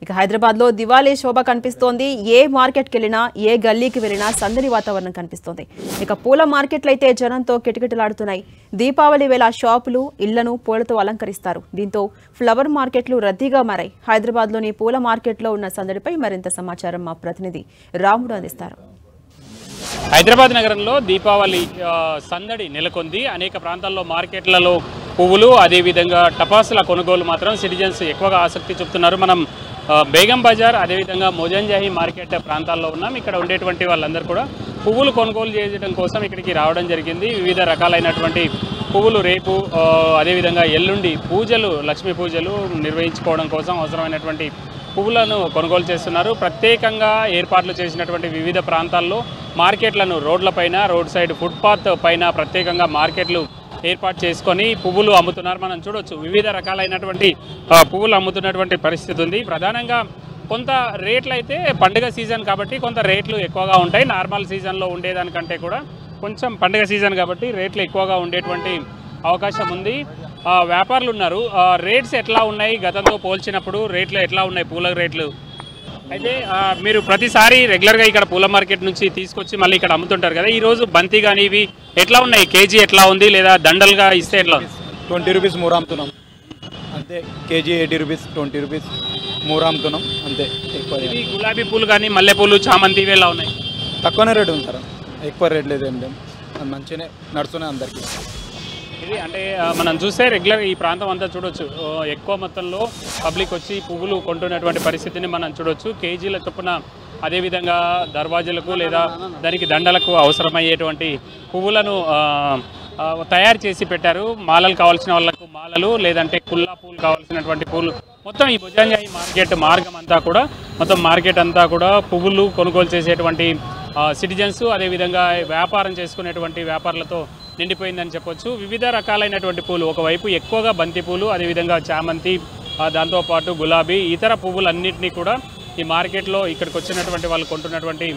ఇక హైదరాబాద్లో దివాళీ శోభ కనిపిస్తోంది. ఏ మార్కెట్కి వెళ్ళినా ఏ గల్లీకి వెళ్ళినా సందడి వాతావరణం కనిపిస్తోంది. ఇక పూల మార్కెట్లు అయితే జనంతో కిటకిటలాడుతున్నాయి. దీపావళి వేళ షాపులు ఇళ్లను పూలతో అలంకరిస్తారు. దీంతో ఫ్లవర్ మార్కెట్లు రద్దీగా మారాయి. హైదరాబాద్లోని పూల మార్కెట్లో ఉన్న సందడిపై మరింత సమాచారం మా ప్రతినిధి రాముడు అందిస్తారు. హైదరాబాద్ నగరంలో దీపావళి సందడి నెలకొంది. అనేక ప్రాంతాల్లో మార్కెట్లలో పువ్వులు అదేవిధంగా టపాసుల కొనుగోలు మాత్రం సిటిజన్స్ ఎక్కువగా ఆసక్తి చూపుతున్నారు. మనం బేగం బజార్ అదేవిధంగా మోజంజాహి మార్కెట్ ప్రాంతాల్లో ఉన్నాం. ఇక్కడ ఉండేటువంటి వాళ్ళందరూ కూడా పువ్వులు కొనుగోలు చేయడం కోసం ఇక్కడికి రావడం జరిగింది. వివిధ రకాలైనటువంటి పువ్వులు రేపు అదేవిధంగా ఎల్లుండి పూజలు లక్ష్మీ పూజలు నిర్వహించుకోవడం కోసం అవసరమైనటువంటి పువ్వులను కొనుగోలు చేస్తున్నారు. ప్రత్యేకంగా ఏర్పాట్లు చేసినటువంటి వివిధ ప్రాంతాల్లో మార్కెట్లను రోడ్లపైన రోడ్ సైడ్ ఫుట్పాత్ పైన ప్రత్యేకంగా మార్కెట్లు ఏర్పాటు చేసుకొని పువ్వులు అమ్ముతున్నారు. మనం చూడొచ్చు వివిధ రకాలైనటువంటి పువ్వులు అమ్ముతున్నటువంటి పరిస్థితి ఉంది. ప్రధానంగా కొంత రేట్లు అయితే పండుగ సీజన్ కాబట్టి కొంత రేట్లు ఎక్కువగా ఉంటాయి. నార్మల్ సీజన్లో ఉండేదానికంటే కూడా కొంచెం పండుగ సీజన్ కాబట్టి రేట్లు ఎక్కువగా ఉండేటువంటి అవకాశం ఉంది. వ్యాపారులు ఉన్నారు. రేట్స్ ఎట్లా ఉన్నాయి గతంతో పోల్చినప్పుడు రేట్లు ఎట్లా ఉన్నాయి పూల రేట్లు? అయితే మీరు ప్రతిసారి రెగ్యులర్గా ఇక్కడ పూల మార్కెట్ నుంచి తీసుకొచ్చి మళ్ళీ ఇక్కడ అమ్ముతుంటారు కదా, ఈరోజు బంతి కానీ ఇవి ఎట్లా ఉన్నాయి? కేజీ ఎట్లా ఉంది లేదా దండలుగా ఇస్తే ఎట్లా? 20 రూపీస్ మూర అమ్ముతున్నాం అంతే. కేజీ 80 రూపీస్ 20 రూపీస్ మూర అమ్ముతున్నాం అంతే. ఎక్కువ ఇవి గులాబీ పూలు కానీ మల్లెపూలు చామంతి ఇవి ఎలా ఉన్నాయి? తక్కువనే రేటు ఉంది సార్, ఎక్కువ రేట్ లేదు. ఏం లేదు, మంచిగానే నడుస్తున్నాయి అందరికీ. ఇది అంటే మనం చూస్తే రెగ్యులర్ ఈ ప్రాంతం అంతా చూడొచ్చు. ఎక్కువ మొత్తంలో పబ్లిక్ వచ్చి పువ్వులు కొంటున్నటువంటి పరిస్థితిని మనం చూడొచ్చు. కేజీల చొప్పున అదేవిధంగా దర్వాజులకు లేదా దానికి దండలకు అవసరమయ్యేటువంటి పువ్వులను తయారు చేసి పెట్టారు. మాలలు కావాల్సిన వాళ్ళకు మాలలు, లేదంటే కుల్లా పూలు కావాల్సినటువంటి పూలు. మొత్తం ఈ మోజంజాహి మార్కెట్ మార్గం అంతా కూడా మొత్తం మార్కెట్ అంతా కూడా పువ్వులు కొనుగోలు చేసేటువంటి సిటిజన్స్ అదేవిధంగా వ్యాపారం చేసుకునేటువంటి వ్యాపారులతో నిండిపోయిందని చెప్పొచ్చు. వివిధ రకాలైనటువంటి పూలు, ఒకవైపు ఎక్కువగా బంతి పూలు అదేవిధంగా చామంతి, దాంతోపాటు గులాబీ ఇతర పువ్వులన్నింటినీ కూడా ఈ మార్కెట్లో ఇక్కడికి వచ్చినటువంటి వాళ్ళు కొంటున్నటువంటి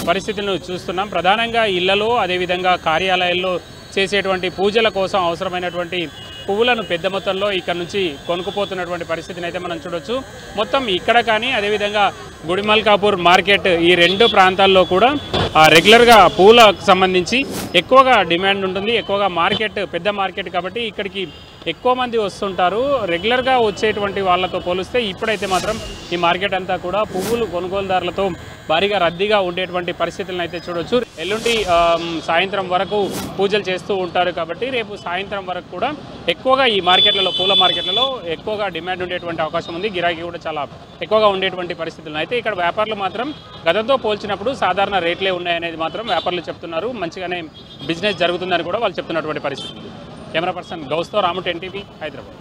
పరిస్థితులను చూస్తున్నాం. ప్రధానంగా ఇళ్లలో అదేవిధంగా కార్యాలయాల్లో చేసేటువంటి పూజల కోసం అవసరమైనటువంటి పువ్వులను పెద్ద మొత్తంలో ఇక్కడ నుంచి కొనుక్కుపోతున్నటువంటి పరిస్థితిని అయితే మనం చూడొచ్చు. మొత్తం ఇక్కడ కానీ అదేవిధంగా గుడిమల్కాపూర్ మార్కెట్ ఈ రెండు ప్రాంతాల్లో కూడా రెగ్యులర్గా పూలకు సంబంధించి ఎక్కువగా డిమాండ్ ఉంటుంది. ఎక్కువగా మార్కెట్ పెద్ద మార్కెట్ కాబట్టి ఇక్కడికి ఎక్కువ మంది వస్తుంటారు. రెగ్యులర్గా వచ్చేటువంటి వాళ్ళతో పోలిస్తే ఇప్పుడైతే మాత్రం ఈ మార్కెట్ అంతా కూడా పువ్వులు కొనుగోలుదారులతో భారీగా రద్దీగా ఉండేటువంటి పరిస్థితులను అయితే చూడొచ్చు. ఎల్లుండి సాయంత్రం వరకు పూజలు చేస్తూ ఉంటారు కాబట్టి రేపు సాయంత్రం వరకు కూడా ఎక్కువగా ఈ మార్కెట్లలో పూల మార్కెట్లలో ఎక్కువగా డిమాండ్ ఉండేటువంటి అవకాశం ఉంది. గిరాకీ కూడా చాలా ఎక్కువగా ఉండేటువంటి పరిస్థితులను అయితే ఇక్కడ వ్యాపారులు మాత్రం గతంతో పోల్చినప్పుడు సాధారణ రేట్లే ఉన్నాయనేది మాత్రం వ్యాపారులు చెప్తున్నారు. మంచిగానే బిజినెస్ జరుగుతుందని కూడా వాళ్ళు చెప్తున్నటువంటి పరిస్థితి. కెమెరా పర్సన్ గౌస్తో రాము, 10 టీవీ, హైదరాబాద్.